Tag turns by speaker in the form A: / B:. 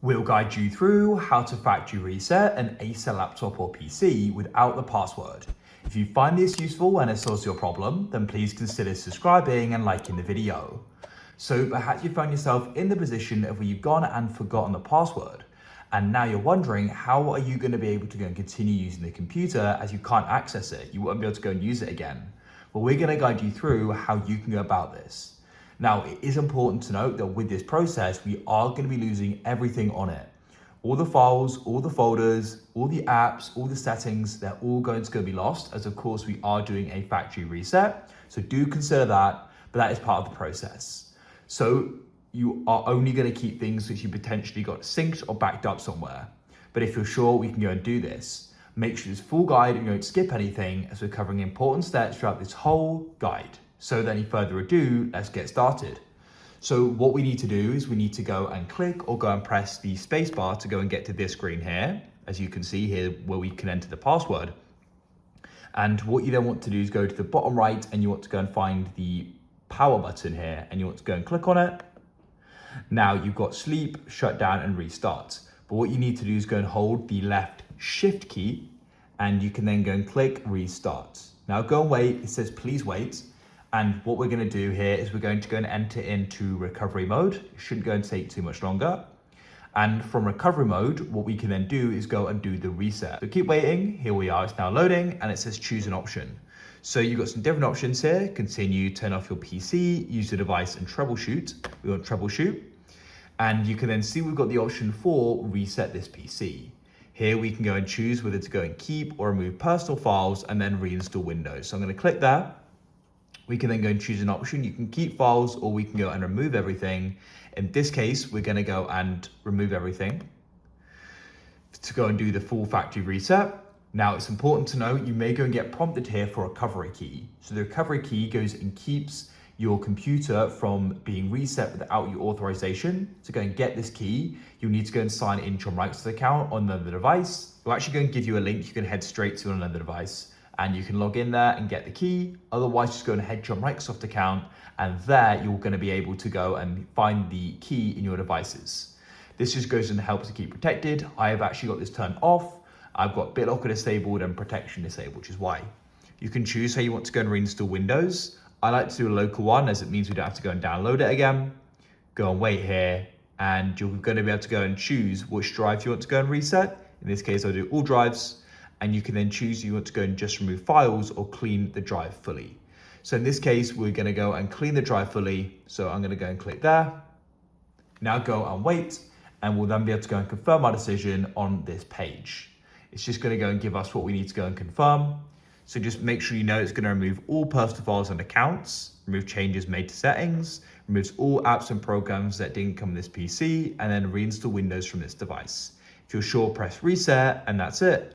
A: We'll guide you through how to factory reset an Acer laptop or PC without the password. If you find this useful and it solves your problem, then please consider subscribing and liking the video. So perhaps you found yourself in the position of where you've gone and forgotten the password. And now you're wondering, how are you going to be able to go and continue using the computer as you can't access it? You won't be able to go and use it again. Well, we're going to guide you through how you can go about this. Now, it is important to note that with this process, we are going to be losing everything on it. All the files, all the folders, all the apps, all the settings, they're all going to be lost, as of course we are doing a factory reset. So do consider that, but that is part of the process. So you are only going to keep things which you potentially got synced or backed up somewhere. But if you're sure we can go and do this, make sure it's full guide and you don't skip anything, as we're covering important steps throughout this whole guide. So without any further ado, let's get started. So what we need to do is we need to go and click or go and press the space bar to go and get to this screen here, as you can see here where we can enter the password. And what you then want to do is go to the bottom right and you want to go and find the power button here and you want to go and click on it. Now you've got sleep, shut down and restart. But what you need to do is go and hold the left shift key and you can then go and click restart. Now go and wait, it says please wait. And what we're going to do here is we're going to go and enter into recovery mode. It shouldn't go and take too much longer. And from recovery mode, what we can then do is go and do the reset. So keep waiting. Here we are. It's now loading and it says choose an option. So you've got some different options here. Continue, turn off your PC, use the device and troubleshoot. We want troubleshoot. And you can then see we've got the option for reset this PC. Here we can go and choose whether to go and keep or remove personal files and then reinstall Windows. So I'm going to click there. We can then go and choose an option. You can keep files or we can go and remove everything. In this case, we're going to go and remove everything to go and do the full factory reset. Now it's important to know you may go and get prompted here for a recovery key. So the recovery key goes and keeps your computer from being reset without your authorization. To go and get this key, you'll need to go and sign into your Microsoft account on another device. We'll actually go and give you a link you can head straight to on another device. And you can log in there and get the key. Otherwise, just go and head to your Microsoft account and there you're going to be able to go and find the key in your devices. This just goes and helps to keep protected. I have actually got this turned off. I've got BitLocker disabled and protection disabled, which is why. You can choose how you want to go and reinstall Windows. I like to do a local one as it means we don't have to go and download it again. Go and wait here and you're going to be able to go and choose which drive you want to go and reset. In this case, I'll do all drives. And you can then choose you want to go and just remove files or clean the drive fully. So in this case, we're going to go and clean the drive fully. So I'm going to go and click there. Now go and wait, and we'll then be able to go and confirm our decision on this page. It's just going to go and give us what we need to go and confirm. So just make sure you know it's going to remove all personal files and accounts, remove changes made to settings, removes all apps and programs that didn't come with this PC, and then reinstall Windows from this device. If you're sure, press reset, and that's it.